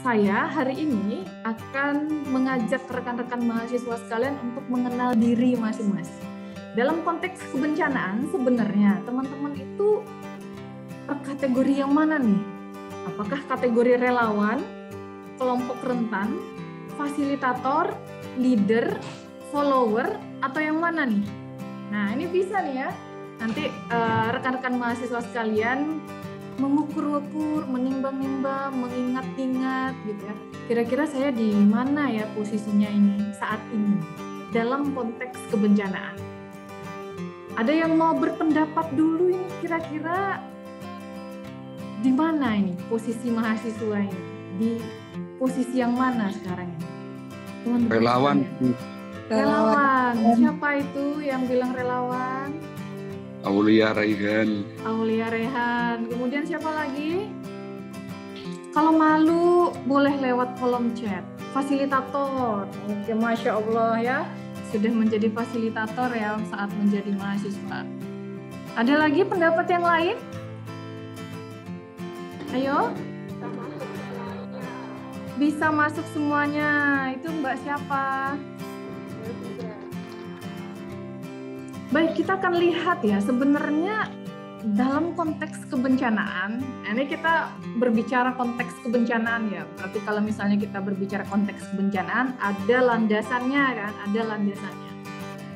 Saya hari ini akan mengajak rekan-rekan mahasiswa sekalian untuk mengenal diri masing-masing. Dalam konteks kebencanaan, sebenarnya teman-teman itu kategori yang mana nih? Apakah kategori relawan, kelompok rentan, fasilitator, leader, follower, atau yang mana nih? Nah, ini bisa nih ya. Nanti rekan-rekan mahasiswa sekalian mengukur-ukur, menimbang-nimbang, mengingat-ingat gitu ya. Kira-kira saya di mana ya posisinya ini saat ini dalam konteks kebencanaan. Ada yang mau berpendapat dulu ini kira-kira di mana ini posisi mahasiswa ini? Di posisi yang mana sekarang ini? Teman-teman Relawan. Relawan. Siapa itu yang bilang relawan? Aulia Raihan. Aulia Rehan. Kemudian siapa lagi? Kalau malu boleh lewat kolom chat. Fasilitator. Oke, Masya Allah ya. Sudah menjadi fasilitator ya saat menjadi mahasiswa. Ada lagi pendapat yang lain? Ayo. Bisa masuk semuanya. Itu Mbak siapa? Baik, kita akan lihat ya sebenarnya dalam konteks kebencanaan, ini kita berbicara konteks kebencanaan ya, berarti kalau misalnya kita berbicara konteks kebencanaan, ada landasannya kan, ada landasannya.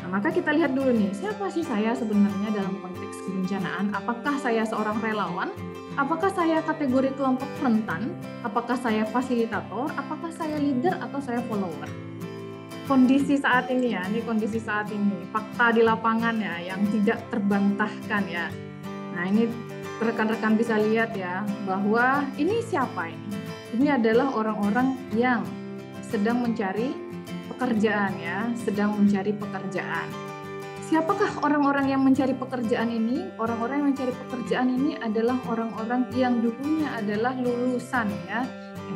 Nah, maka kita lihat dulu nih, siapa sih saya sebenarnya dalam konteks kebencanaan? Apakah saya seorang relawan? Apakah saya kategori kelompok rentan? Apakah saya fasilitator? Apakah saya leader atau saya follower? Kondisi saat ini ya, ini kondisi saat ini, fakta di lapangan ya, yang tidak terbantahkan ya. Nah ini rekan-rekan bisa lihat ya, bahwa ini siapa ini? Ini adalah orang-orang yang sedang mencari pekerjaan ya, sedang mencari pekerjaan. Siapakah orang-orang yang mencari pekerjaan ini? Orang-orang yang mencari pekerjaan ini adalah orang-orang yang dulunya adalah lulusan ya,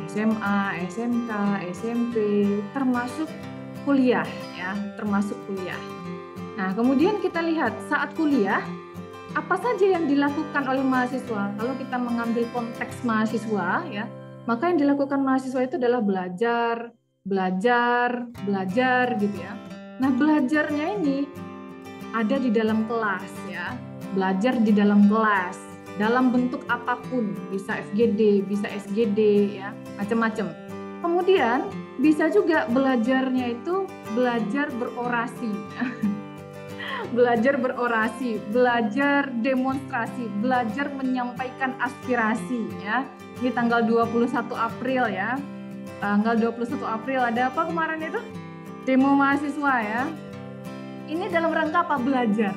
SMA, SMK, SMP, termasuk kuliah ya, termasuk kuliah. Nah, kemudian kita lihat saat kuliah apa saja yang dilakukan oleh mahasiswa. Kalau kita mengambil konteks mahasiswa ya, maka yang dilakukan mahasiswa itu adalah belajar gitu ya. Nah, belajarnya ini ada di dalam kelas ya. Belajar di dalam kelas dalam bentuk apapun, bisa FGD, bisa SGD ya, macam-macam. Kemudian bisa juga belajarnya itu belajar berorasi, belajar berorasi, belajar demonstrasi, belajar menyampaikan aspirasi ya. Ini tanggal 21 April ya. Tanggal 21 April ada apa kemarin itu? Demo mahasiswa ya. Ini dalam rangka apa? Belajar.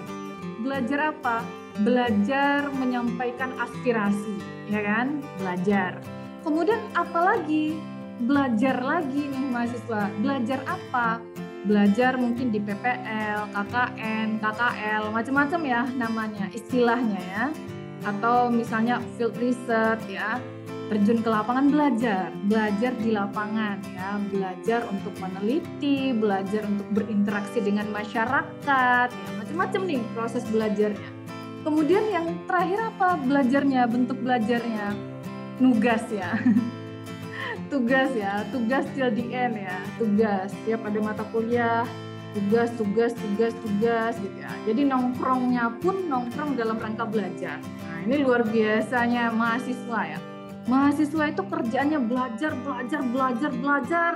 Belajar apa? Belajar menyampaikan aspirasi, ya kan? Belajar. Kemudian apa lagi? Belajar lagi nih mahasiswa. Belajar apa? Belajar mungkin di PPL, KKN, KKL, macam-macam ya namanya, istilahnya ya. Atau misalnya field research ya, terjun ke lapangan belajar di lapangan ya, belajar untuk meneliti, belajar untuk berinteraksi dengan masyarakat, ya, macam-macam nih proses belajarnya. Kemudian yang terakhir apa belajarnya, bentuk belajarnya? Nugas ya. Tugas ya, tugas till the end ya, tugas tiap ada mata kuliah, tugas gitu ya. Jadi nongkrongnya pun nongkrong dalam rangka belajar. Nah ini luar biasanya mahasiswa ya. Mahasiswa itu kerjaannya belajar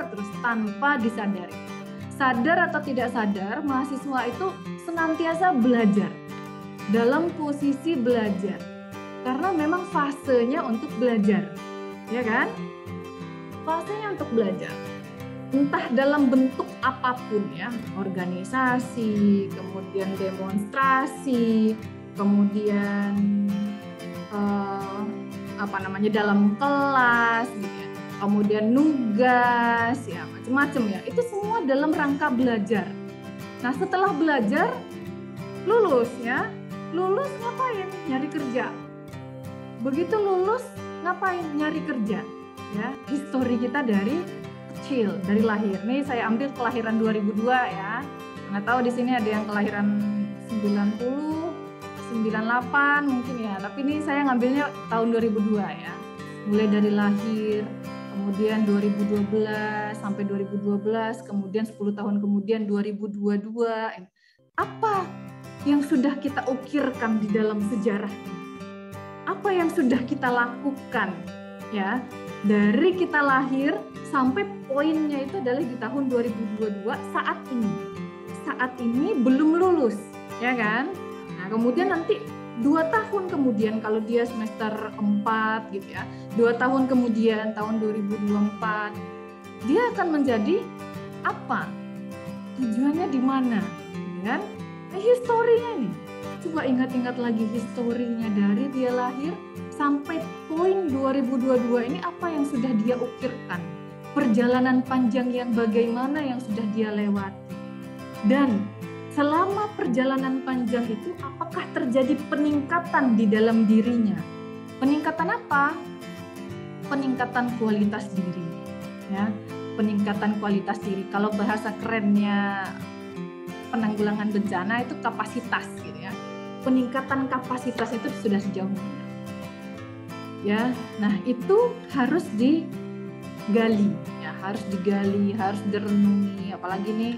terus tanpa disadari. Sadar atau tidak sadar, mahasiswa itu senantiasa belajar dalam posisi belajar karena memang fasenya untuk belajar, ya kan? Fasenya untuk belajar, entah dalam bentuk apapun ya, organisasi, kemudian demonstrasi, kemudian dalam kelas, gitu ya. Kemudian nugas, ya macam-macam ya. Itu semua dalam rangka belajar. Nah setelah belajar, lulus ya, lulus ngapain? Nyari kerja. Begitu lulus ngapain? Nyari kerja. Ya, histori kita dari kecil, dari lahir. Nih saya ambil kelahiran 2002 ya. Nggak tahu di sini ada yang kelahiran 90, 98 mungkin ya. Tapi ini saya ngambilnya tahun 2002 ya. Mulai dari lahir, kemudian 2012 sampai 2012, kemudian 10 tahun kemudian 2022. Apa yang sudah kita ukirkan di dalam sejarah ini? Apa yang sudah kita lakukan ya dari kita lahir sampai poinnya itu adalah di tahun 2022 saat ini. Saat ini belum lulus, ya kan? Nah, kemudian nanti 2 tahun kemudian kalau dia semester 4 gitu ya, 2 tahun kemudian tahun 2024 dia akan menjadi apa? Tujuannya di mana? Kan? Nah, historinya nih. Coba ingat-ingat lagi historinya dari dia lahir sampai poin 2022 ini apa yang sudah dia ukirkan? Perjalanan panjang yang bagaimana yang sudah dia lewati. Dan selama perjalanan panjang itu, apakah terjadi peningkatan di dalam dirinya? Peningkatan apa? Peningkatan kualitas diri. Ya, peningkatan kualitas diri. Kalau bahasa kerennya penanggulangan bencana itu kapasitas, gitu ya. Peningkatan kapasitas itu sudah sejauh mana? Ya, nah itu harus digali, ya, harus digali, harus direnungi. Apalagi nih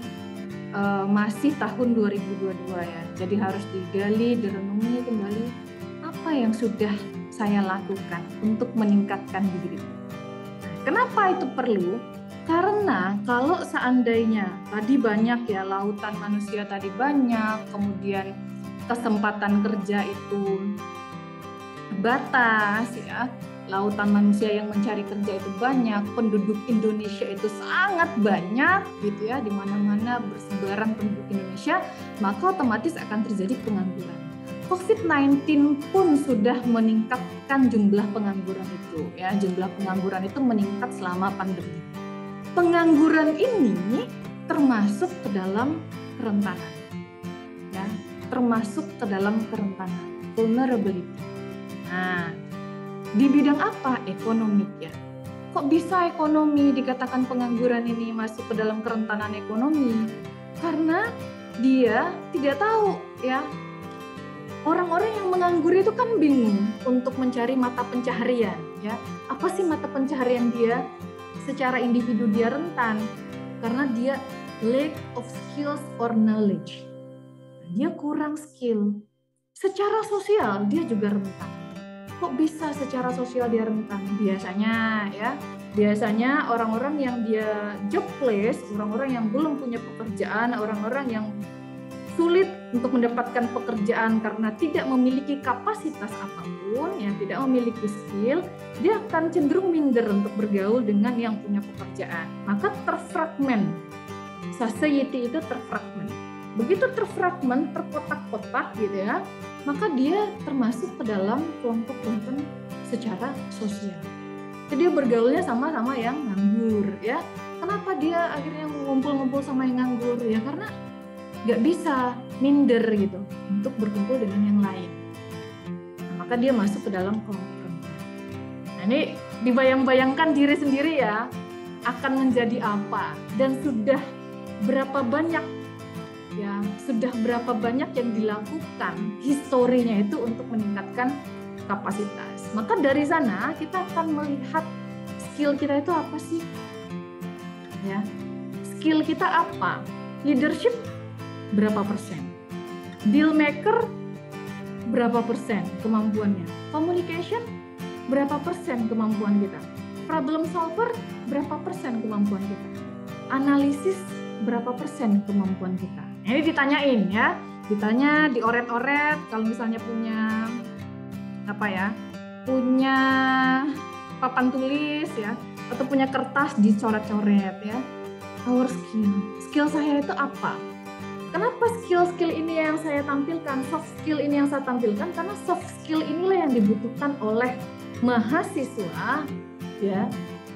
masih tahun 2022 ya. Jadi harus digali, direnungi kembali apa yang sudah saya lakukan untuk meningkatkan diri. Kenapa itu perlu? Karena kalau seandainya tadi banyak ya lautan manusia tadi banyak, kemudian kesempatan kerja itu terbatas ya. Lautan manusia yang mencari kerja itu banyak, penduduk Indonesia itu sangat banyak gitu ya, di mana-mana bersebaran penduduk Indonesia, maka otomatis akan terjadi pengangguran. COVID-19 pun sudah meningkatkan jumlah pengangguran itu ya, jumlah pengangguran itu meningkat selama pandemi. Pengangguran ini termasuk ke dalam kerentanan. Ya, termasuk ke dalam kerentanan, vulnerability. Nah, di bidang apa? Ekonomi ya. Kok bisa ekonomi dikatakan pengangguran ini masuk ke dalam kerentanan ekonomi? Karena dia tidak tahu ya. Orang-orang yang menganggur itu kan bingung untuk mencari mata pencaharian ya. Apa sih mata pencaharian dia? Secara individu dia rentan karena dia lack of skills or knowledge. Dia kurang skill. Secara sosial dia juga rentan. Kok bisa secara sosial dia rentan? Biasanya orang-orang yang dia jobless, orang-orang yang belum punya pekerjaan, orang-orang yang sulit untuk mendapatkan pekerjaan karena tidak memiliki kapasitas apapun, yang tidak memiliki skill, dia akan cenderung minder untuk bergaul dengan yang punya pekerjaan. Maka terfragmen, society itu terfragmen. Begitu terfragmen, terkotak-kotak gitu ya, maka dia termasuk ke dalam kelompok rentan secara sosial. Jadi dia bergaulnya sama-sama yang nganggur ya. Kenapa dia akhirnya ngumpul-ngumpul sama yang nganggur ya? Karena nggak bisa, minder gitu untuk berkumpul dengan yang lain. Nah, maka dia masuk ke dalam kelompok rentan. Nah, ini dibayang-bayangkan diri sendiri ya akan menjadi apa dan sudah berapa banyak yang dilakukan historinya itu untuk meningkatkan kapasitas. Maka dari sana kita akan melihat skill kita itu apa sih? Ya, skill kita apa? Leadership berapa persen? Deal maker berapa persen kemampuannya? Communication berapa persen kemampuan kita? Problem solver berapa persen kemampuan kita? Analisis berapa persen kemampuan kita? Ini ditanyain ya, ditanya dioret-oret kalau misalnya punya punya papan tulis ya, atau punya kertas dicoret-coret ya. Our skill saya itu apa? Kenapa skill ini yang saya tampilkan, soft skill ini yang saya tampilkan? Karena soft skill inilah yang dibutuhkan oleh mahasiswa ya.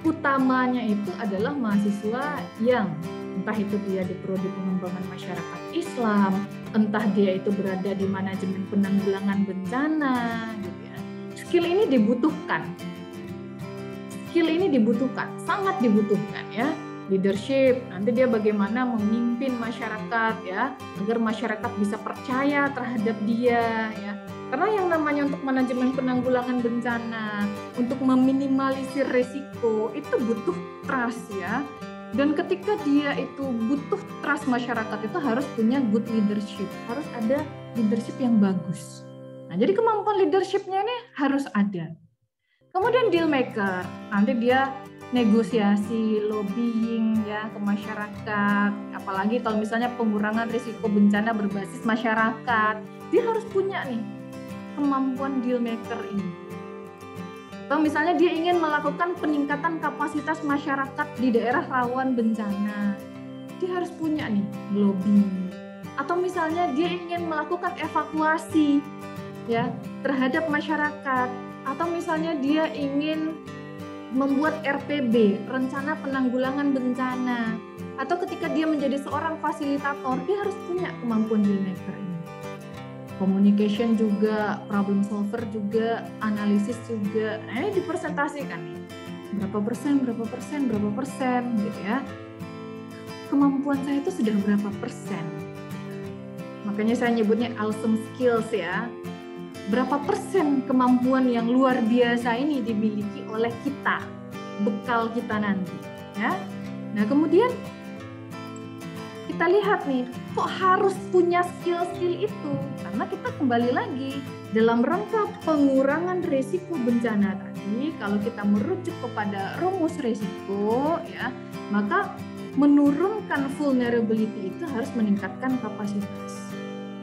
Utamanya itu adalah mahasiswa yang entah itu dia di prodi pengembangan masyarakat Islam, entah dia itu berada di manajemen penanggulangan bencana gitu ya. Skill ini dibutuhkan. Sangat dibutuhkan ya. Leadership, nanti dia bagaimana memimpin masyarakat ya, agar masyarakat bisa percaya terhadap dia ya. Karena yang namanya untuk manajemen penanggulangan bencana, untuk meminimalisir resiko, itu butuh trust ya. Dan ketika dia itu butuh trust masyarakat, itu harus punya good leadership, harus ada leadership yang bagus. Nah, jadi kemampuan leadershipnya ini harus ada. Kemudian deal maker, nanti dia negosiasi, lobbying ya ke masyarakat, apalagi kalau misalnya pengurangan risiko bencana berbasis masyarakat, dia harus punya nih kemampuan deal maker ini. Atau misalnya dia ingin melakukan peningkatan kapasitas masyarakat di daerah rawan bencana, dia harus punya nih lobby. Atau misalnya dia ingin melakukan evakuasi ya terhadap masyarakat, atau misalnya dia ingin membuat RPB, rencana penanggulangan bencana, atau ketika dia menjadi seorang fasilitator, dia harus punya kemampuan deal maker ini. Communication juga, problem solver juga, analisis juga. Nah, ini dipresentasikan nih. Berapa persen gitu ya. Kemampuan saya itu sudah berapa persen. Makanya saya nyebutnya awesome skills ya. Berapa persen kemampuan yang luar biasa ini dimiliki oleh kita, bekal kita nanti ya. Nah, kemudian kita lihat nih, kok harus punya skill-skill itu? Karena kita kembali lagi dalam rangka pengurangan risiko bencana tadi, kalau kita merujuk kepada rumus risiko ya, maka menurunkan vulnerability itu harus meningkatkan kapasitas.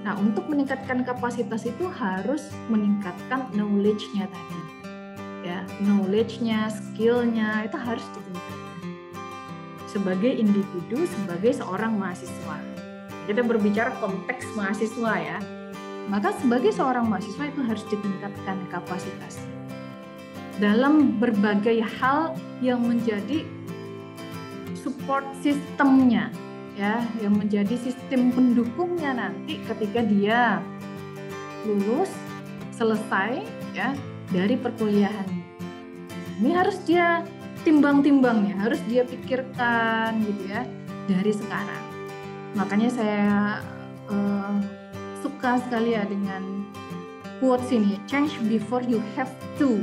Nah, untuk meningkatkan kapasitas itu harus meningkatkan knowledge-nya tadi. Ya, knowledge-nya, skill-nya itu harus ditingkatkan. Sebagai individu, sebagai seorang mahasiswa. Kita berbicara konteks mahasiswa ya. Maka sebagai seorang mahasiswa itu harus ditingkatkan kapasitas. Dalam berbagai hal yang menjadi support sistemnya. Ya, yang menjadi sistem pendukungnya nanti ketika dia lulus, selesai ya dari perkuliahan. Ini harus dia timbang-timbangnya, harus dia pikirkan gitu ya dari sekarang. Makanya saya suka sekali ya dengan quotes ini, change before you have to.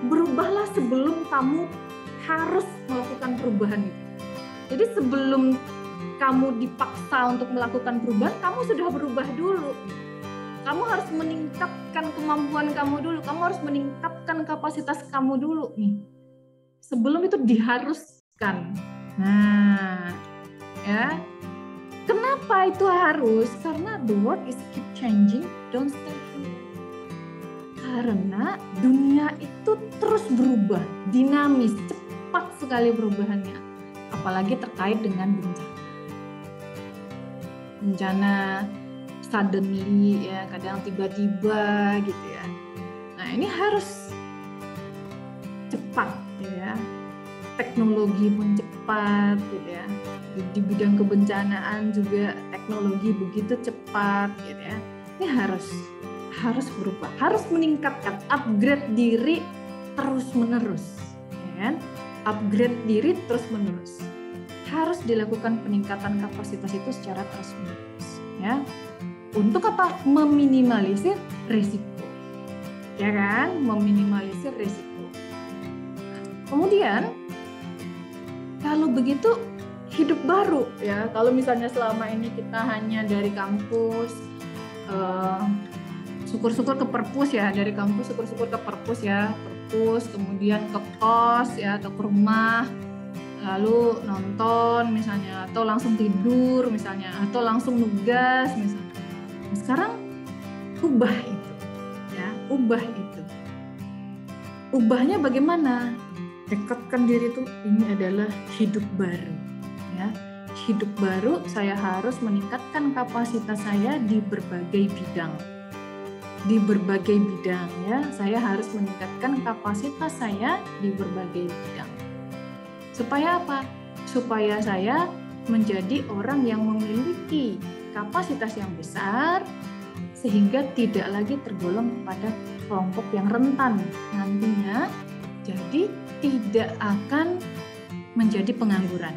Berubahlah sebelum kamu harus melakukan perubahan itu. Jadi sebelum kamu dipaksa untuk melakukan perubahan, kamu sudah berubah dulu. Kamu harus meningkatkan kemampuan kamu dulu, kamu harus meningkatkan kapasitas kamu dulu nih. Sebelum itu diharuskan. Nah, ya. Kenapa itu harus? Karena the world is keep changing, don't stay here. Karena dunia itu terus berubah, dinamis, cepat sekali perubahannya. Apalagi terkait dengan bencana. Bencana suddenly ya, kadang tiba-tiba gitu ya. Nah, ini harus cepat ya. Teknologi pun cepat gitu ya. Di bidang kebencanaan juga teknologi begitu cepat gitu ya. Ini harus berubah, harus meningkatkan, upgrade diri terus-menerus ya kan? Upgrade diri terus-menerus. Harus dilakukan peningkatan kapasitas itu secara terus-menerus ya. Untuk apa? Meminimalisir risiko. Ya kan? Meminimalisir risiko. Kemudian kalau begitu hidup baru ya. Kalau misalnya selama ini kita hanya dari kampus, syukur-syukur ke perpus ya, dari kampus syukur-syukur ke perpus ya, perpus kemudian ke kos ya atau ke rumah, lalu nonton misalnya, atau langsung tidur misalnya, atau langsung nugas misalnya. Nah, sekarang ubah itu ya, ubah itu. Ubahnya bagaimana? Dekatkan diri itu, ini adalah hidup baru. Ya, hidup baru, saya harus meningkatkan kapasitas saya di berbagai bidang. Di berbagai bidang ya, saya harus meningkatkan kapasitas saya di berbagai bidang. Supaya apa? Supaya saya menjadi orang yang memiliki kapasitas yang besar sehingga tidak lagi tergolong pada kelompok yang rentan nantinya, jadi tidak akan menjadi pengangguran.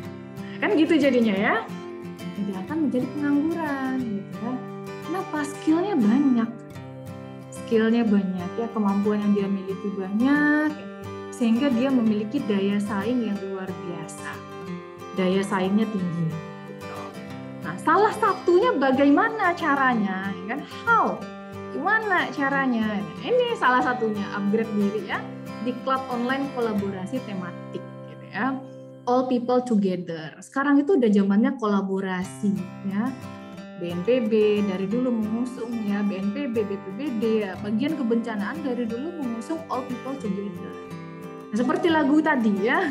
Kan gitu jadinya ya, tidak akan menjadi pengangguran gitu ya. Kenapa? Skillnya banyak. skillnya banyak ya, kemampuan yang dia miliki banyak, sehingga dia memiliki daya saing yang luar biasa. Daya saingnya tinggi. Nah, salah satunya bagaimana caranya, kan? How? Gimana caranya? Nah, ini salah satunya upgrade diri ya di klub online kolaborasi tematik, gitu ya. All people together. Sekarang itu udah zamannya kolaborasi, ya. BNPB dari dulu mengusung ya, BNPB, BPBD ya, bagian kebencanaan dari dulu mengusung all people together. Nah, seperti lagu tadi ya,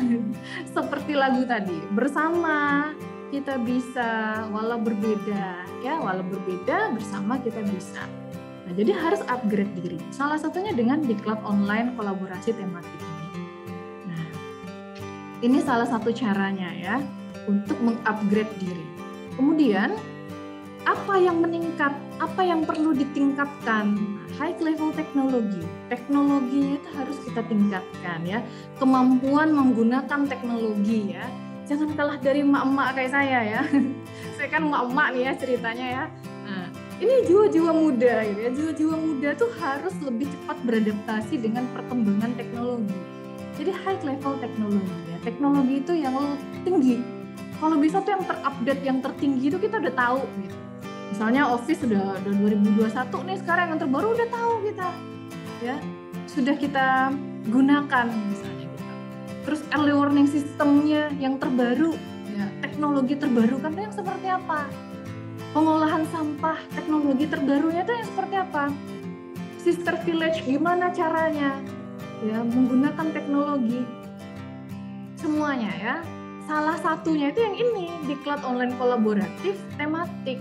seperti lagu tadi, bersama kita bisa, walau berbeda ya, walau berbeda bersama kita bisa. Nah, jadi harus upgrade diri. Salah satunya dengan di klub online kolaborasi tematik ini. Nah, ini salah satu caranya ya untuk mengupgrade diri. Kemudian apa yang meningkat, apa yang perlu ditingkatkan? High level teknologi. Teknologi itu harus kita tingkatkan ya. Kemampuan menggunakan teknologi ya. Jangan kalah dari emak-emak kayak saya ya. Saya kan emak-emak nih ya ceritanya ya. Nah, ini jiwa-jiwa muda gitu ya. Jiwa-jiwa muda tuh harus lebih cepat beradaptasi dengan perkembangan teknologi. Jadi high level teknologi ya. Teknologi itu yang tinggi. Kalau bisa tuh yang terupdate, yang tertinggi itu kita udah tahu gitu. Misalnya Office sudah 2021 nih, sekarang yang terbaru udah tahu kita, ya sudah kita gunakan misalnya gitu. Terus early warning sistemnya yang terbaru, ya teknologi terbaru kan yang seperti apa? Pengolahan sampah teknologi terbarunya itu yang seperti apa? Sister Village gimana caranya? Ya menggunakan teknologi semuanya ya. Salah satunya itu yang ini di klub online kolaboratif tematik.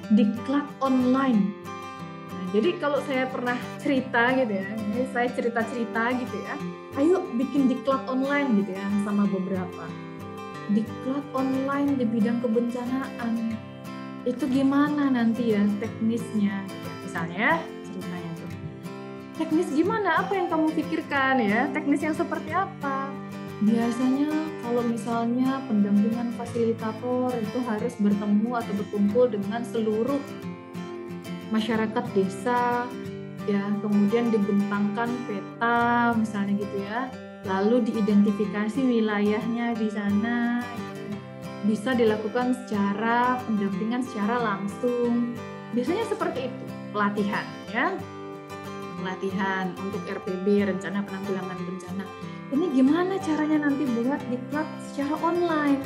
Diklat online. Nah, jadi kalau saya pernah cerita gitu ya, ini saya cerita-cerita gitu ya, ayo bikin diklat online gitu ya sama beberapa. Diklat online di bidang kebencanaan. Itu gimana nanti ya teknisnya? Misalnya ya, ceritanya tuh. Teknis gimana? Apa yang kamu pikirkan ya? Teknis yang seperti apa? Biasanya kalau misalnya pendampingan fasilitator itu harus bertemu atau berkumpul dengan seluruh masyarakat desa ya, kemudian dibentangkan peta misalnya gitu ya, lalu diidentifikasi wilayahnya di sana, bisa dilakukan secara pendampingan secara langsung. Biasanya seperti itu pelatihan ya, pelatihan untuk RPB, rencana penanggulangan bencana. Ini gimana caranya nanti buat diklat secara online,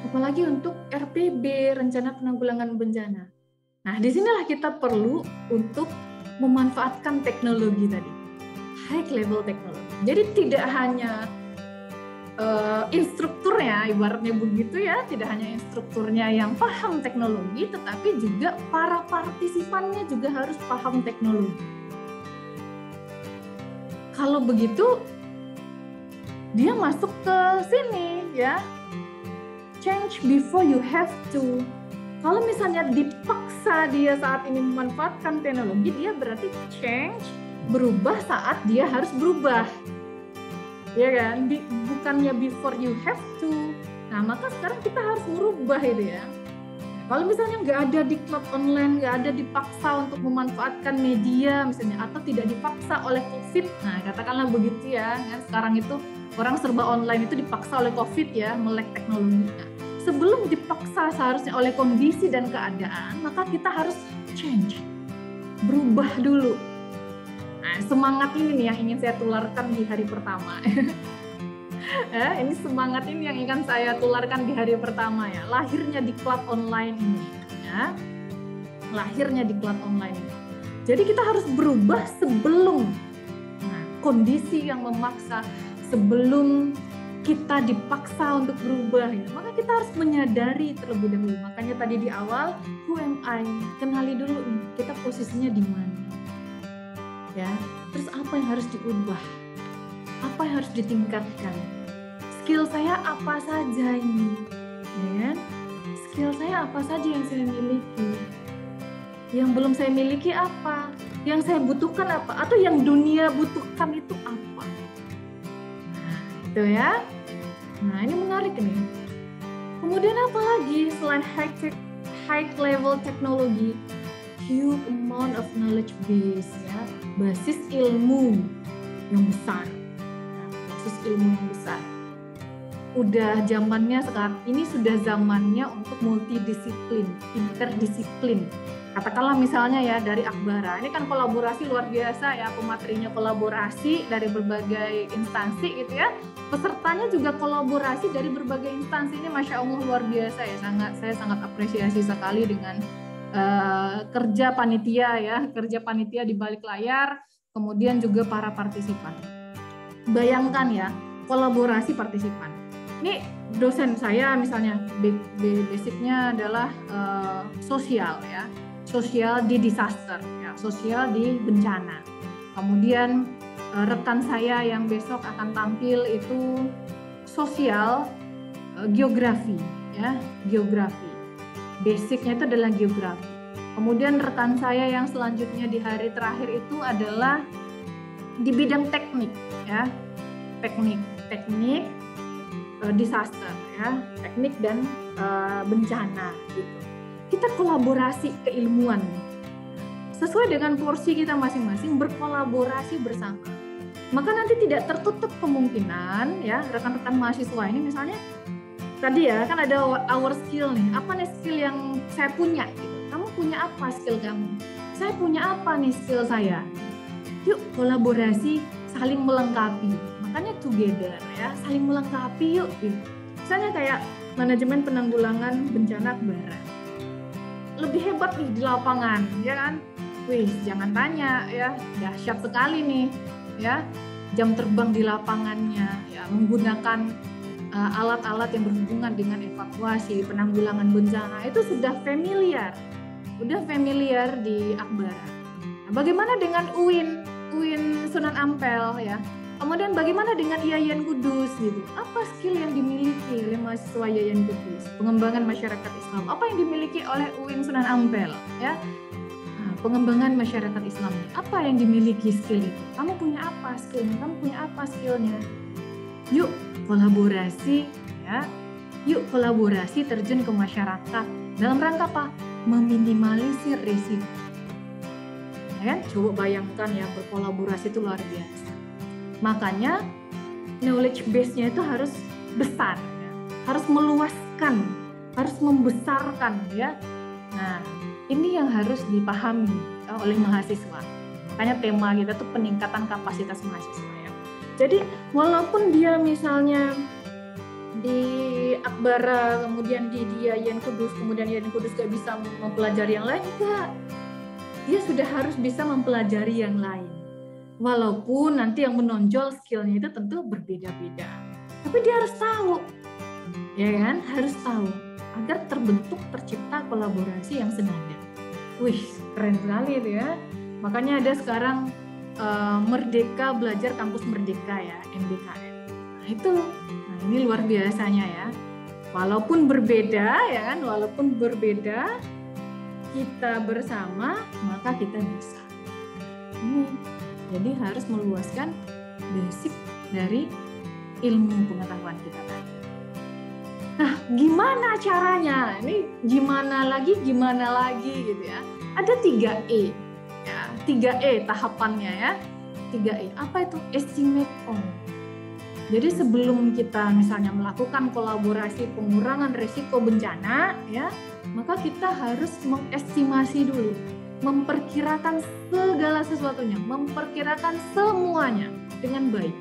apalagi untuk RPB, rencana penanggulangan bencana. Nah, disinilah kita perlu untuk memanfaatkan teknologi tadi, high level teknologi. Jadi tidak hanya instrukturnya, ibaratnya begitu ya, tidak hanya instrukturnya yang paham teknologi, tetapi juga para partisipannya juga harus paham teknologi. Kalau begitu, dia masuk ke sini ya, change before you have to. Kalau misalnya dipaksa dia saat ini memanfaatkan teknologi, dia berarti change, berubah saat dia harus berubah, ya kan? Bukannya before you have to. Nah, maka sekarang kita harus merubah itu ya. Kalau misalnya nggak ada di klub online, nggak ada dipaksa untuk memanfaatkan media misalnya, atau tidak dipaksa oleh COVID, nah katakanlah begitu ya, kan sekarang itu orang serba online itu dipaksa oleh COVID ya, melek teknologi. Nah, sebelum dipaksa seharusnya oleh kondisi dan keadaan, maka kita harus change, berubah dulu. Nah, semangat ini nih yang ingin saya tularkan di hari pertama. Ini semangat ini yang ingin saya tularkan di hari pertama ya, lahirnya di klub online ini ya, lahirnya di klub online ini. Jadi kita harus berubah sebelum kondisi yang memaksa, sebelum kita dipaksa untuk berubah ya. Maka kita harus menyadari terlebih dahulu. Makanya tadi di awal, who am I? Kenali dulu nih, kita posisinya di mana ya. Terus apa yang harus diubah, apa yang harus ditingkatkan, skill saya apa saja ini ya, skill saya apa saja yang saya miliki, yang belum saya miliki apa, yang saya butuhkan apa, atau yang dunia butuhkan itu apa. Nah itu ya, nah ini menarik nih. Kemudian apa lagi selain high level teknologi, huge amount of knowledge base ya, basis ilmu yang besar. Basis ilmu yang besar. Udah zamannya sekarang ini, sudah zamannya untuk multidisiplin, interdisiplin. Katakanlah misalnya ya dari Akbara, ini kan kolaborasi luar biasa ya, pematerinya kolaborasi dari berbagai instansi gitu ya, pesertanya juga kolaborasi dari berbagai instansi. Ini Masya Allah luar biasa ya, saya sangat apresiasi sekali dengan kerja panitia di balik layar, kemudian juga para partisipan. Bayangkan ya, kolaborasi partisipan. Ini dosen saya misalnya basicnya adalah sosial ya, sosial di disaster ya, sosial di bencana. Kemudian rekan saya yang besok akan tampil itu sosial geografi ya, geografi. Basicnya itu adalah geografi. Kemudian rekan saya yang selanjutnya di hari terakhir itu adalah di bidang teknik ya, teknik disaster ya, teknik dan bencana gitu. Kita kolaborasi keilmuan sesuai dengan porsi kita masing-masing, berkolaborasi bersama. Maka nanti tidak tertutup kemungkinan ya, rekan-rekan mahasiswa ini misalnya tadi ya kan ada our skill nih, apa nih skill yang saya punya gitu. Kamu punya apa skill kamu? Saya punya apa nih skill saya? Yuk kolaborasi, saling melengkapi. Makanya together ya, saling melengkapi yuk gitu. Misalnya kayak manajemen penanggulangan bencana Akbara. Lebih hebat nih di lapangan, ya kan? Wih, jangan tanya ya, dahsyat sekali nih ya. Jam terbang di lapangannya ya, menggunakan alat-alat yang berhubungan dengan evakuasi, penanggulangan bencana itu sudah familiar di Akbara. Nah, bagaimana dengan UIN Sunan Ampel ya? Kemudian bagaimana dengan Yayan Kudus gitu? Apa skill yang dimiliki oleh mahasiswa Yayan Kudus? Pengembangan masyarakat Islam. Apa yang dimiliki oleh UIN Sunan Ampel ya? Nah, pengembangan masyarakat Islam. Apa yang dimiliki skill itu? Kamu punya apa skillnya? Kamu punya apa skillnya? Yuk kolaborasi ya. Yuk kolaborasi terjun ke masyarakat. Dalam rangka apa? Meminimalisir risiko. Ya, coba bayangkan ya, berkolaborasi itu luar biasa. Makanya knowledge base-nya itu harus besar ya. Harus meluaskan, harus membesarkan ya. Nah, ini yang harus dipahami ya, oleh mahasiswa. Makanya tema kita tuh peningkatan kapasitas mahasiswa ya. Jadi walaupun dia misalnya di Akbara, kemudian di Yayan Kudus, kemudian Yayan Kudus gak bisa mempelajari yang lain, enggak. Dia sudah harus bisa mempelajari yang lain. Walaupun nanti yang menonjol skillnya itu tentu berbeda-beda. Tapi dia harus tahu, ya kan? Harus tahu agar tercipta kolaborasi yang senada. Wih, keren sekali itu ya. Makanya ada sekarang Merdeka Belajar Kampus Merdeka ya, MBKM. Nah itu, ini luar biasanya ya. Walaupun berbeda ya kan, walaupun berbeda, kita bersama maka kita bisa. Ini jadi harus meluaskan basic dari ilmu pengetahuan kita tadi. Nah, gimana caranya? Ini gimana lagi gitu ya. Ada 3E ya, 3E tahapannya ya. 3E, apa itu? Estimate on. Jadi sebelum kita misalnya melakukan kolaborasi pengurangan risiko bencana ya, maka kita harus mengestimasi dulu, memperkirakan segala sesuatunya, memperkirakan semuanya dengan baik.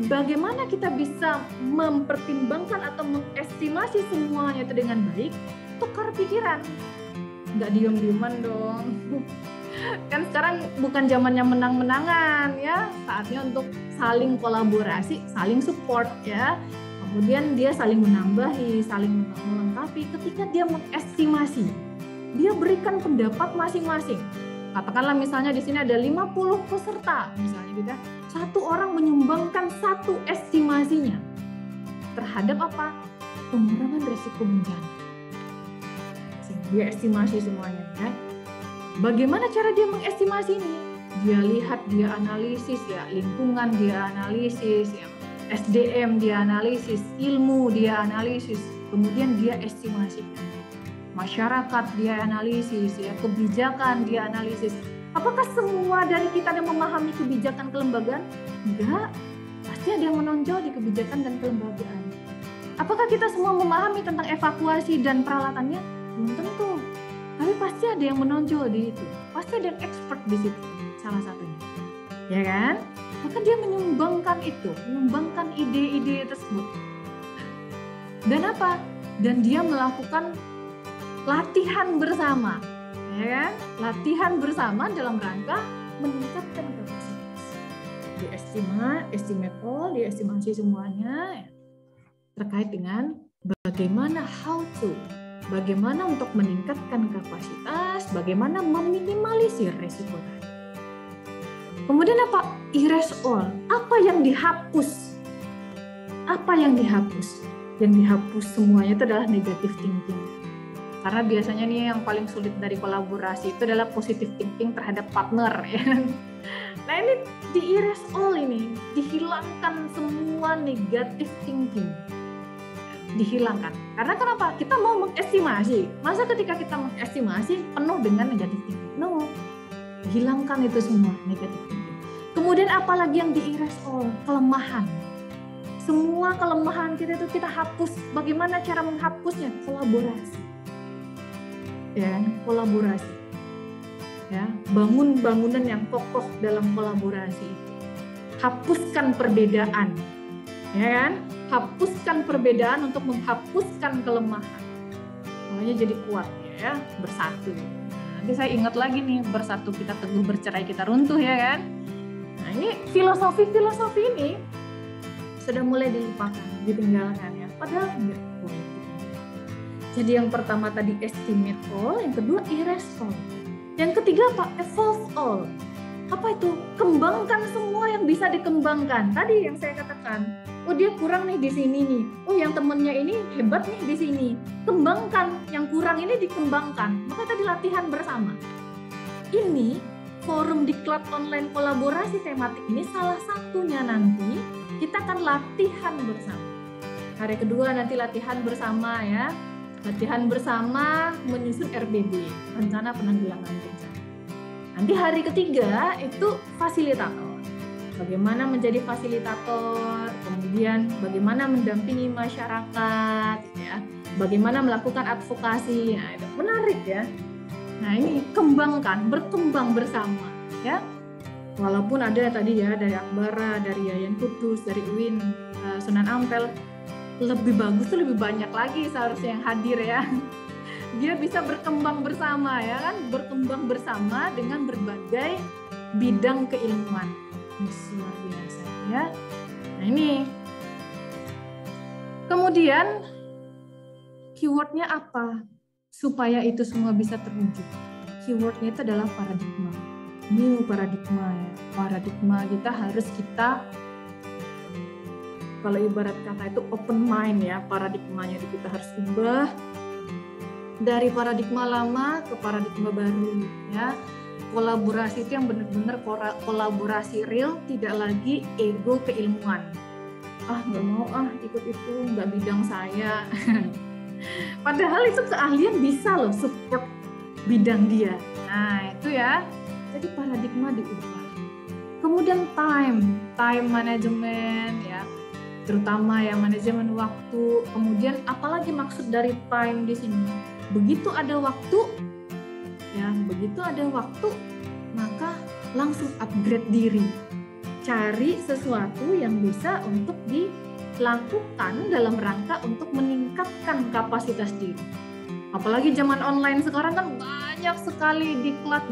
Bagaimana kita bisa mempertimbangkan atau mengestimasi semuanya itu dengan baik? Tukar pikiran, nggak diem-dieman dong. Kan sekarang bukan zamannya menang-menangan ya, saatnya untuk saling kolaborasi, saling support ya. Kemudian dia saling menambahi, saling melengkapi ketika dia mengestimasi. Dia berikan pendapat masing-masing. Katakanlah misalnya di sini ada 50 peserta misalnya gitu ya. Satu orang menyumbangkan satu estimasinya terhadap apa? Pengurangan risiko bencana. Dia estimasi semuanya ya. Bagaimana cara dia mengestimasi ini? Dia lihat, dia analisis ya, lingkungan dia analisis ya, SDM dia analisis, ilmu dia analisis, kemudian dia estimasikan. Masyarakat dia analisis ya, kebijakan dia analisis. Apakah semua dari kita yang memahami kebijakan kelembagaan? Enggak. Pasti ada yang menonjol di kebijakan dan kelembagaan. Apakah kita semua memahami tentang evakuasi dan peralatannya? Belum tentu. Tapi pasti ada yang menonjol di itu. Pasti ada yang expert di situ, salah satunya. Ya kan? Maka dia menyumbangkan itu, menyumbangkan ide-ide tersebut. Dan apa? Dan dia melakukan latihan bersama. Ya kan? Latihan bersama dalam rangka meningkatkan kapasitas. Estimate all, diestimasi semuanya terkait dengan bagaimana bagaimana untuk meningkatkan kapasitas, bagaimana meminimalisir resiko tadi. Kemudian apa? Erase all. Apa yang dihapus? Apa yang dihapus? Yang dihapus semuanya itu adalah negative thinking. Karena biasanya nih yang paling sulit dari kolaborasi itu adalah positive thinking terhadap partner. Ya. Nah ini di erase all ini, dihilangkan semua negative thinking. Dihilangkan. Karena kenapa? Kita mau mengestimasi. Masa ketika kita mengestimasi penuh dengan negative thinking? No. Hilangkan itu semua negatif thinking. Kemudian apalagi yang di-erase all? Kelemahan. Semua kelemahan kita itu kita hapus. Bagaimana cara menghapusnya? Kolaborasi. Ya, kolaborasi. Ya, bangun bangunan yang kokoh dalam kolaborasi. Hapuskan perbedaan. Ya kan? Hapuskan perbedaan untuk menghapuskan kelemahan. Makanya jadi kuat ya, bersatu. Nanti saya ingat lagi nih, bersatu kita teguh, bercerai kita runtuh, ya kan? Nah ini filosofi ini sudah mulai dilupakan, ditinggalkan ya. Padahal enggak boleh. Jadi yang pertama tadi estimate all, yang kedua erase all. Yang ketiga apa? Evolve all. Apa itu? Kembangkan semua yang bisa dikembangkan. Tadi yang saya katakan, oh dia kurang nih di sini nih. Oh yang temennya ini hebat nih di sini. Kembangkan yang kurang ini, dikembangkan. Maka tadi latihan bersama. Ini forum diklat online kolaborasi tematik ini salah satunya nanti kita akan latihan bersama. Hari kedua nanti latihan bersama ya. Latihan bersama menyusun RBB, rencana penanggulangan bencana. Nanti hari ketiga itu fasilitator. Bagaimana menjadi fasilitator, kemudian bagaimana mendampingi masyarakat, gitu ya. Bagaimana melakukan advokasi. Nah, itu menarik ya. Nah, ini kembangkan, berkembang bersama ya. Walaupun ada tadi ya dari Akbara, dari Yayan Kudus, dari UIN Sunan Ampel, lebih bagus tuh lebih banyak lagi seharusnya yang hadir ya. Dia bisa berkembang bersama ya kan, berkembang bersama dengan berbagai bidang keilmuan. Luar biasa ya. Nah ini. Kemudian keywordnya apa? Supaya itu semua bisa terwujud. Keywordnya itu adalah paradigma. New paradigma ya. Paradigma kita kalau ibarat kata itu open mind ya, paradigmanya itu kita harus ubah dari paradigma lama ke paradigma baru ya. Kolaborasi itu yang benar-benar kolaborasi real, tidak lagi ego keilmuan. Nggak mau ikut itu, nggak bidang saya. Padahal itu keahlian bisa loh support bidang dia. Nah itu ya, jadi paradigma diubah. Kemudian time management ya, terutama ya manajemen waktu. Kemudian apalagi maksud dari time di sini? Begitu ada waktu, maka langsung upgrade diri. Cari sesuatu yang bisa untuk dilakukan dalam rangka untuk meningkatkan kapasitas diri. Apalagi zaman online sekarang kan banyak sekali diklat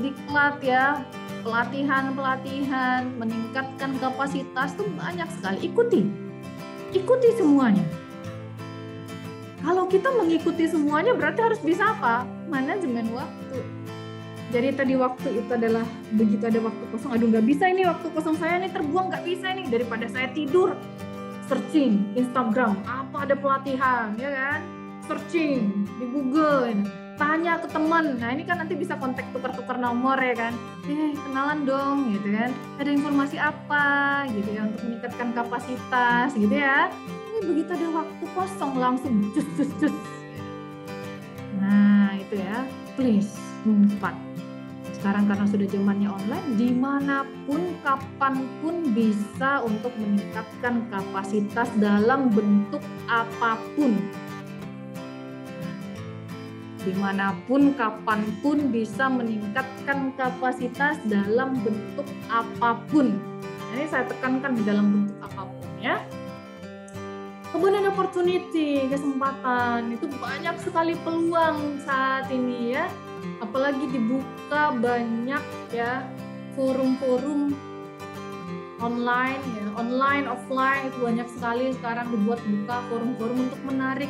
ya, pelatihan, meningkatkan kapasitas tuh banyak sekali. Ikuti semuanya. Kalau kita mengikuti semuanya berarti harus bisa apa? Manajemen waktu. Jadi tadi waktu itu adalah begitu ada waktu kosong, aduh nggak bisa ini waktu kosong saya nih terbuang, nggak bisa ini, daripada saya tidur searching Instagram apa ada pelatihan ya kan, searching di Google, tanya ke teman. Nah ini kan nanti bisa kontak tukar-tukar nomor ya kan, kenalan dong gitu kan, ada informasi apa gitu ya untuk meningkatkan kapasitas gitu ya. Ini begitu ada waktu kosong langsung cus. Nah itu ya, please 4. sekarang karena sudah zamannya online, dimanapun, kapanpun bisa untuk meningkatkan kapasitas dalam bentuk apapun. Dimanapun, kapanpun bisa meningkatkan kapasitas dalam bentuk apapun. Ini saya tekankan di dalam bentuk apapun ya. Kemudian opportunity, kesempatan, itu banyak sekali peluang saat ini ya. Apalagi dibuka banyak ya forum-forum online ya, online, offline, itu banyak sekali sekarang buka forum-forum untuk menarik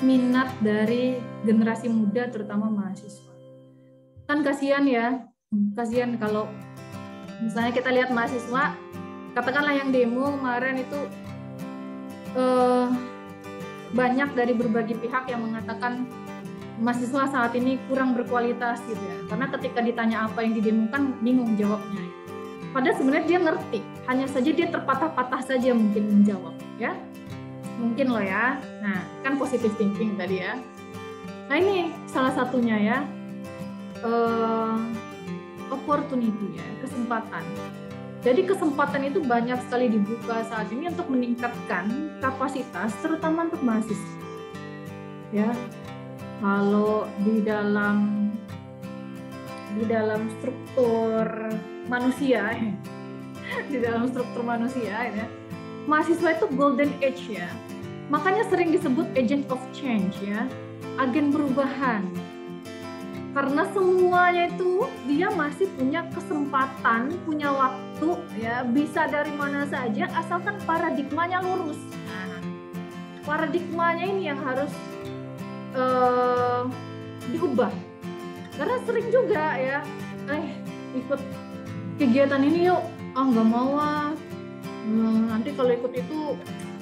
minat dari generasi muda terutama mahasiswa. Kan kasihan ya, kasihan kalau misalnya kita lihat mahasiswa, katakanlah yang demo kemarin itu banyak dari berbagai pihak yang mengatakan mahasiswa saat ini kurang berkualitas gitu ya. Karena ketika ditanya apa yang didemokan bingung jawabnya. Padahal sebenarnya dia ngerti, hanya saja dia terpatah-patah saja mungkin menjawab ya. Mungkin loh ya. Nah, kan positive thinking tadi ya. Nah, ini salah satunya ya. Opportunity ya, kesempatan. Jadi kesempatan itu banyak sekali dibuka saat ini untuk meningkatkan kapasitas terutama untuk mahasiswa. Ya. Kalau di dalam struktur manusia ya, mahasiswa itu golden age ya. Makanya sering disebut agent of change ya, agen perubahan. Karena semuanya itu dia masih punya kesempatan, punya waktu ya, bisa dari mana saja asalkan paradigmanya lurus. Nah, paradigmanya ini yang harus diubah. Karena sering juga ya, ikut kegiatan ini yuk, nggak mau nanti kalau ikut itu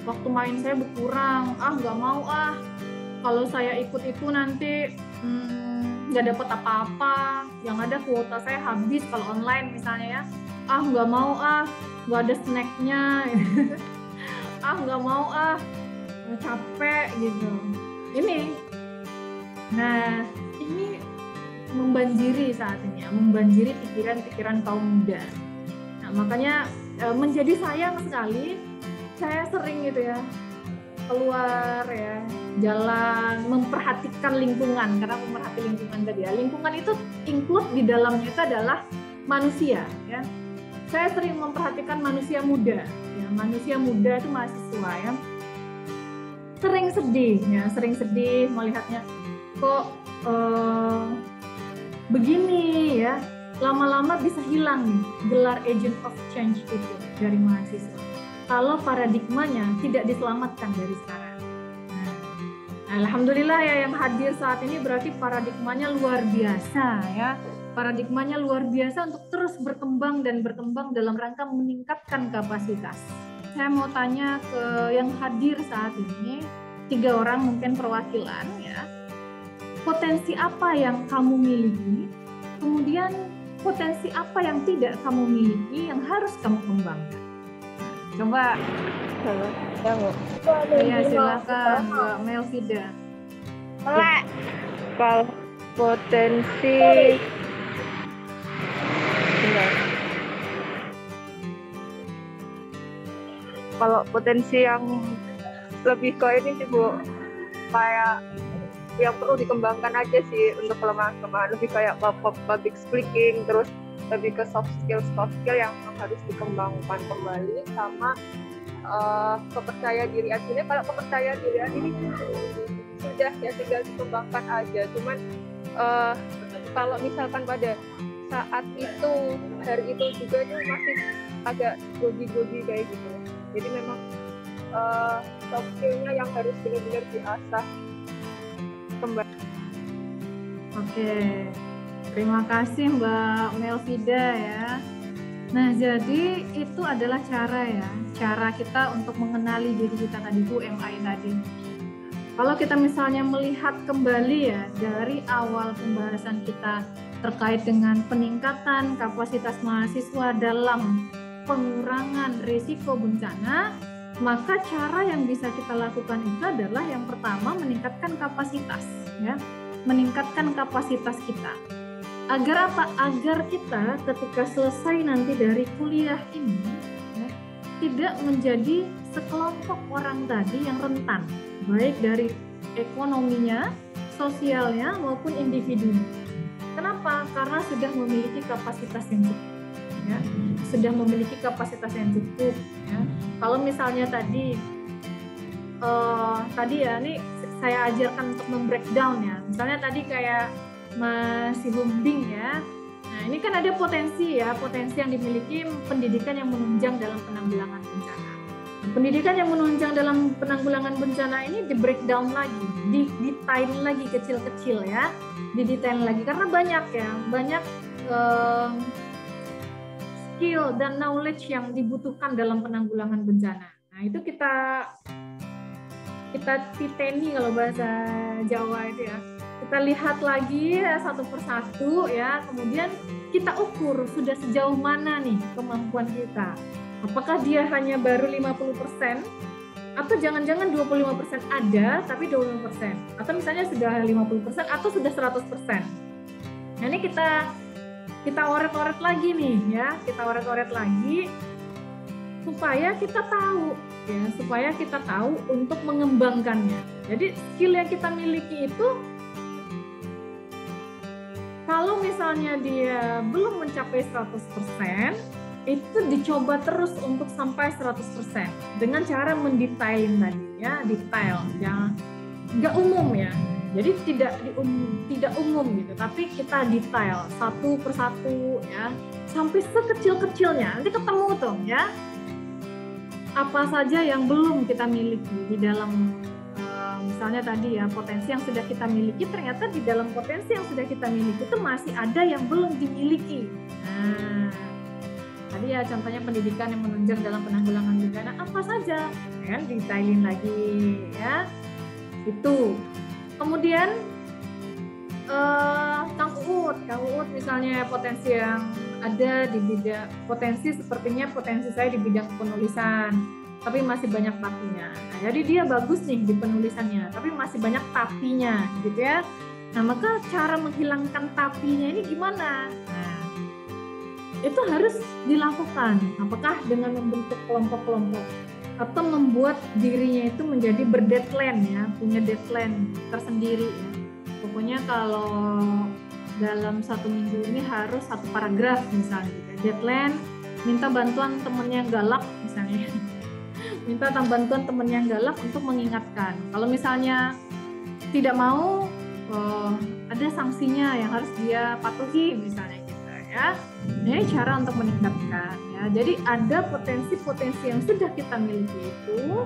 waktu main saya berkurang, nggak mau kalau saya ikut itu nanti nggak dapat apa-apa, yang ada kuota saya habis kalau online misalnya ya, nggak mau nggak ada snacknya, nggak mau capek gitu. Nah ini membanjiri saat ini ya, membanjiri pikiran-pikiran kaum muda. Nah makanya menjadi sayang sekali, saya sering gitu ya keluar ya, jalan, memperhatikan lingkungan, karena memperhati lingkungan tadi ya. Lingkungan itu include di dalamnya itu adalah manusia ya. Saya sering memperhatikan manusia muda ya, manusia muda itu mahasiswa ya. Sering sedih melihatnya kok begini ya, lama-lama bisa hilang nih gelar agent of change itu dari mahasiswa kalau paradigmanya tidak diselamatkan dari sekarang. Nah, alhamdulillah ya yang hadir saat ini berarti paradigmanya luar biasa ya, paradigmanya luar biasa untuk terus berkembang dalam rangka meningkatkan kapasitas. Saya mau tanya ke yang hadir saat ini, 3 orang mungkin perwakilan ya. Potensi apa yang kamu miliki, kemudian potensi apa yang tidak kamu miliki yang harus kamu kembangkan. Coba. Ya silakan Mbak Melvida. Kalau potensi yang lebih ke ini sih Bu, kayak yang perlu dikembangkan aja sih untuk kelemahan-kelemahan, lebih kayak public speaking, terus lebih ke soft skill yang harus dikembangkan kembali, sama kepercayaan diri. Aslinya kalau kepercayaan diri ini sudah ya tinggal dikembangkan aja, cuman kalau misalkan pada saat itu hari itu juga masih agak grogi kayak gitu, jadi memang soft skill-nya yang harus benar-benar diasah kembali. Oke, terima kasih Mbak Melvida ya. Nah jadi itu adalah cara kita untuk mengenali diri kita tadi, Bu MI tadi. Kalau kita misalnya melihat kembali ya dari awal pembahasan kita terkait dengan peningkatan kapasitas mahasiswa dalam pengurangan risiko bencana, maka cara yang bisa kita lakukan itu adalah yang pertama meningkatkan kapasitas ya, meningkatkan kapasitas kita. Agar apa? Agar kita ketika selesai nanti dari kuliah ini ya, tidak menjadi sekelompok orang tadi yang rentan, baik dari ekonominya, sosialnya maupun individunya. Kenapa? Karena sudah memiliki kapasitas yang cukup. Ya, sudah memiliki kapasitas yang cukup. Ya. Kalau misalnya tadi ya, ini saya ajarkan untuk membreakdown ya. Misalnya tadi kayak Mas Humbing ya. Nah, ini kan ada potensi ya, potensi yang dimiliki pendidikan yang menunjang dalam penanggulangan bencana. Pendidikan yang menunjang dalam penanggulangan bencana ini di breakdown lagi, detail lagi kecil-kecil ya, didetail lagi karena banyak skill dan knowledge yang dibutuhkan dalam penanggulangan bencana. Nah, itu kita titeni kalau bahasa Jawa itu ya. Kita lihat lagi satu persatu ya, kemudian kita ukur sudah sejauh mana nih kemampuan kita. Apakah dia hanya baru 50% atau jangan-jangan 25% ada tapi 25%, atau misalnya sudah 50% atau sudah 100%. Nah, ini kita oret-oret lagi nih ya, kita oret-oret lagi supaya kita tahu ya, supaya kita tahu untuk mengembangkannya. Jadi skill yang kita miliki itu kalau misalnya dia belum mencapai 100%, itu dicoba terus untuk sampai 100% dengan cara mendetailin tadi ya, detail ya, nggak umum ya. Jadi tidak umum gitu, tapi kita detail satu persatu ya, sampai sekecil-kecilnya. Nanti ketemu tuh ya, apa saja yang belum kita miliki di dalam misalnya tadi ya, potensi yang sudah kita miliki, ternyata di dalam potensi yang sudah kita miliki itu masih ada yang belum dimiliki. Nah, tadi ya contohnya pendidikan yang menunjang dalam penanggulangan bencana apa saja, kan detailin lagi ya. Itu. Kemudian Kang Uut misalnya potensi yang ada di bidang potensi, sepertinya potensi saya di bidang penulisan, tapi masih banyak tapinya. Nah, jadi dia bagus nih di penulisannya, tapi masih banyak tapinya gitu ya. Nah, maka cara menghilangkan tapinya ini gimana? Nah, itu harus dilakukan. Apakah dengan membentuk kelompok-kelompok atau membuat dirinya itu menjadi berdeadline ya, punya deadline tersendiri ya. Pokoknya kalau dalam 1 minggu ini harus 1 paragraf misalnya gitu. Deadline, minta bantuan temennya yang galak misalnya. Minta bantuan temen yang galak untuk mengingatkan. Kalau misalnya tidak mau, ada sanksinya yang harus dia patuhi misalnya gitu ya. Ini cara untuk meningkatkan ya. Jadi ada potensi-potensi yang sudah kita miliki itu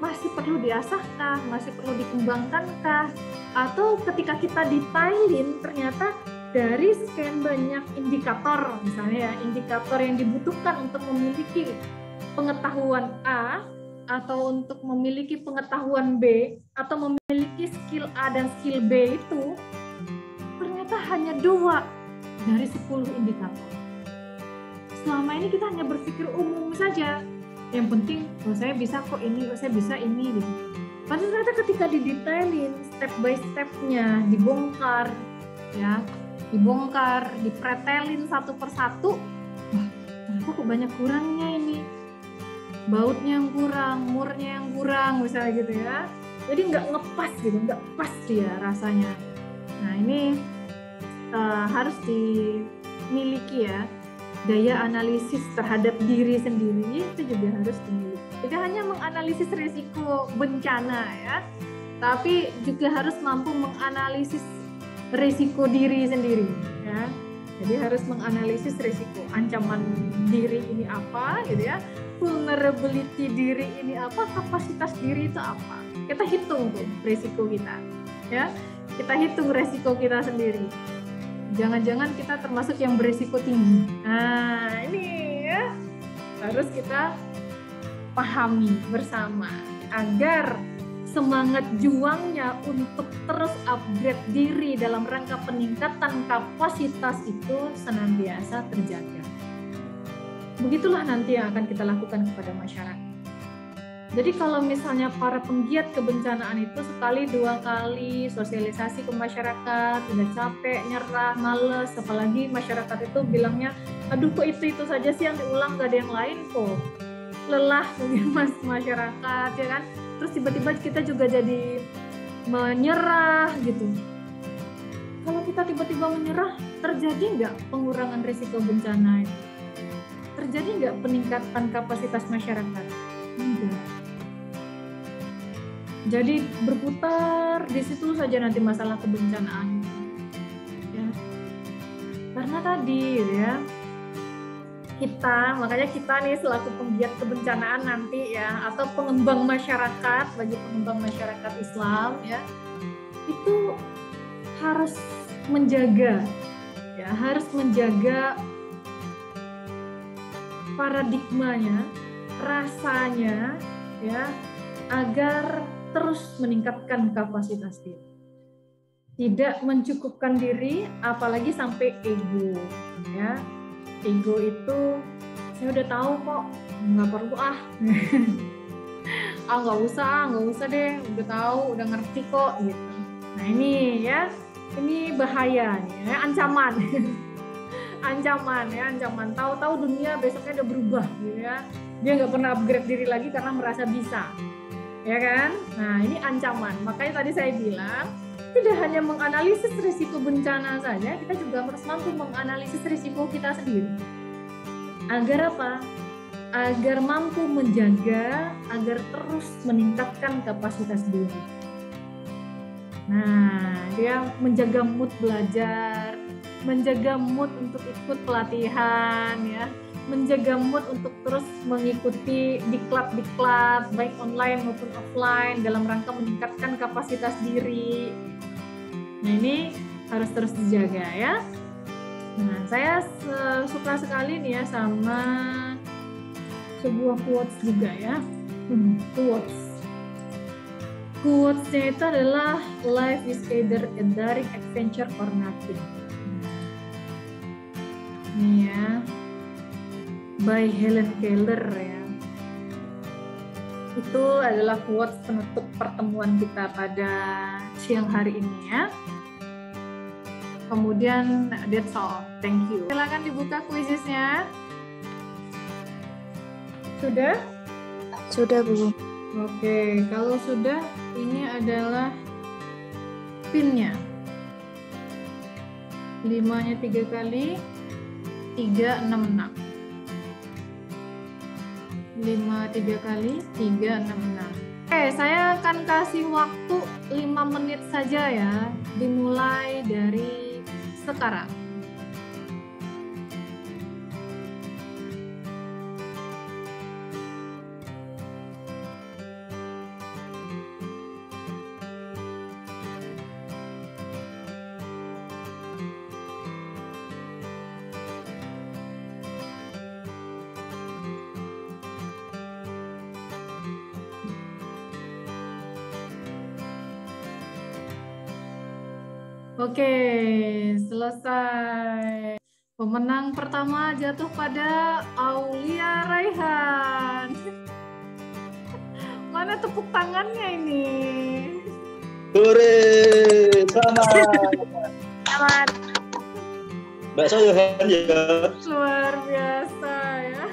masih perlu diasahkah, masih perlu dikembangkankah, atau ketika kita detailin ternyata dari sekian banyak indikator misalnya ya, indikator yang dibutuhkan untuk memiliki pengetahuan A atau untuk memiliki pengetahuan B atau memiliki skill A dan skill B itu ternyata hanya 2 dari 10 indikator. Selama ini kita hanya berpikir umum saja. Yang penting, saya bisa kok ini, saya bisa ini gitu. Padahal ternyata ketika didetailin step by step-nya, dibongkar ya, dipretelin satu persatu, wah, ternyata kok banyak kurangnya ini. Bautnya yang kurang, murnya yang kurang misalnya gitu ya. Jadi nggak ngepas gitu, nggak pas dia rasanya. Nah, ini harus dimiliki ya. Daya analisis terhadap diri sendiri itu juga harus dimiliki. Tidak hanya menganalisis risiko bencana ya, tapi juga harus mampu menganalisis risiko diri sendiri ya. Jadi harus menganalisis risiko, ancaman diri ini apa gitu ya, vulnerability diri ini apa, kapasitas diri itu apa. Kita hitung tuh risiko kita ya, kita hitung risiko kita sendiri. Jangan-jangan kita termasuk yang berisiko tinggi. Nah, ini ya harus kita pahami bersama agar semangat juangnya untuk terus upgrade diri dalam rangka peningkatan kapasitas itu senantiasa terjaga. Begitulah nanti yang akan kita lakukan kepada masyarakat. Jadi kalau misalnya para penggiat kebencanaan itu sekali 2 kali sosialisasi ke masyarakat, udah capek, nyerah, males, apalagi masyarakat itu bilangnya, aduh kok itu saja sih yang diulang, gak ada yang lain kok. Lelah mungkin masyarakat ya kan. Terus tiba-tiba kita juga jadi menyerah gitu. Kalau kita tiba-tiba menyerah, terjadi nggak pengurangan risiko bencana itu? Terjadi nggak peningkatan kapasitas masyarakat? Enggak. Jadi berputar di situ saja nanti masalah kebencanaan. Ya. Karena tadi ya, makanya kita nih selaku penggiat kebencanaan nanti ya, atau pengembang masyarakat, bagi pengembang masyarakat Islam ya, itu harus menjaga paradigmanya, rasanya ya, agar terus meningkatkan kapasitas diri. Tidak mencukupkan diri, apalagi sampai ego ya. Ego itu saya udah tahu kok, nggak perlu nggak usah deh, udah tahu, udah ngerti kok gitu. Nah ini ya, ini bahaya nih ya, ancaman. ancaman tahu-tahu dunia besoknya udah berubah gitu ya, dia nggak pernah upgrade diri lagi karena merasa bisa, ya kan. Nah ini ancaman, makanya tadi saya bilang tidak hanya menganalisis risiko bencana saja, kita juga harus mampu menganalisis risiko kita sendiri. Agar apa? Agar mampu menjaga, agar terus meningkatkan kapasitas diri. Nah, dia menjaga mood belajar, menjaga mood untuk ikut pelatihan ya, menjaga mood untuk terus mengikuti diklat baik online maupun offline dalam rangka meningkatkan kapasitas diri. Nah ini harus terus dijaga ya. Nah saya suka sekali nih ya sama sebuah quotes juga ya. Quotes-nya itu adalah life is either a daring adventure or nothing. Nih ya, by Helen Keller ya. Itu adalah quotes penutup pertemuan kita pada siang hari ini ya. Kemudian that's all. Thank you. Silakan dibuka kuisisnya. Sudah? Sudah, Bu. Oke, kalau sudah, ini adalah pinnya. 5-nya 3 kali, 366. 5 3 kali, 366. Oke, saya akan kasih waktu 5 menit saja ya, dimulai dari sekarang. Oke, selesai. Pemenang pertama jatuh pada Aulia Raihan. Mana tepuk tangannya ini? Hore, selamat. Selamat. Mbak Soyohan ya. Luar biasa ya.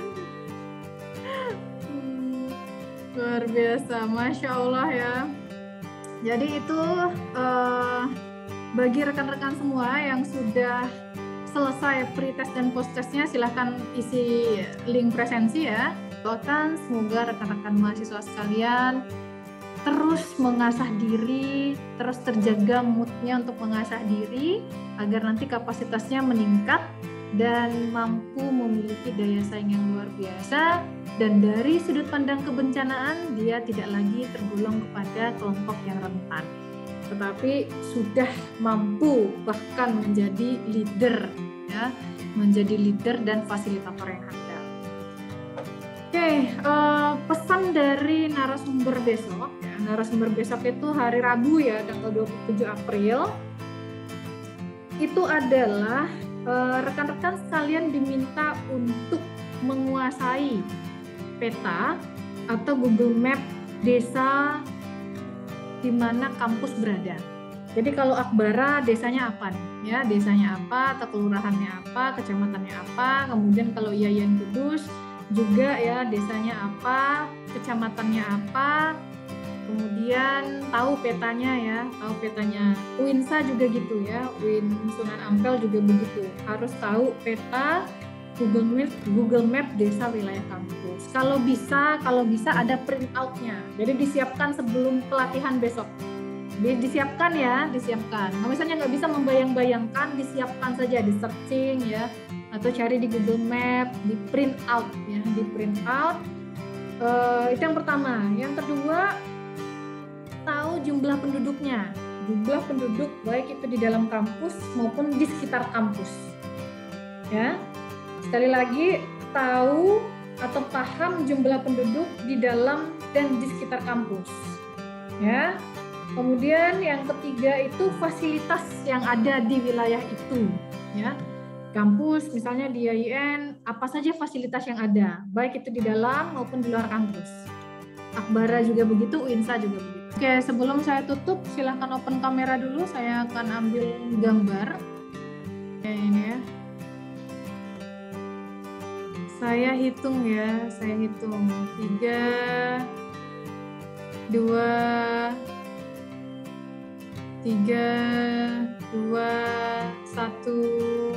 Luar biasa, Masya Allah ya. Jadi itu bagi rekan-rekan semua yang sudah selesai pre-test dan post-testnya, silahkan isi link presensi ya. Doakan semoga rekan-rekan mahasiswa sekalian terus mengasah diri, terus terjaga moodnya untuk mengasah diri agar nanti kapasitasnya meningkat dan mampu memiliki daya saing yang luar biasa, dan dari sudut pandang kebencanaan dia tidak lagi tergolong kepada kelompok yang rentan, tetapi sudah mampu bahkan menjadi leader ya, menjadi leader dan fasilitator yang handal. Oke, pesan dari narasumber besok ya. Narasumber besok itu hari Rabu ya, tanggal 27 April. Itu adalah rekan-rekan sekalian diminta untuk menguasai peta atau Google Map desa di mana kampus berada. Jadi kalau Akbara desanya apa nih? Ya, desanya apa, atau kelurahannya apa, kecamatannya apa. Kemudian kalau Yayan Kudus juga ya, desanya apa, kecamatannya apa. Kemudian tahu petanya ya, tahu petanya. UINSA juga gitu ya, UIN Sunan Ampel juga begitu. Harus tahu peta Google Map desa wilayah kampus. Kalau bisa ada print out-nya. Jadi disiapkan sebelum pelatihan besok. Disiapkan ya, disiapkan. Kalau misalnya nggak bisa membayang-bayangkan, disiapkan saja, di searching ya, atau cari di Google Map, di print out ya, di print out. Itu yang pertama. Yang kedua, tahu jumlah penduduknya, jumlah penduduk baik itu di dalam kampus maupun di sekitar kampus. Ya, sekali lagi tahu atau paham jumlah penduduk di dalam dan di sekitar kampus. Ya. Kemudian yang ketiga itu fasilitas yang ada di wilayah itu, ya. Kampus misalnya di YIN, apa saja fasilitas yang ada, baik itu di dalam maupun di luar kampus. Akbara juga begitu, UINSA juga begitu. Oke, sebelum saya tutup, silahkan open kamera dulu, saya akan ambil gambar. Kayak ini ya. Saya hitung ya, saya hitung 3, 2, 1,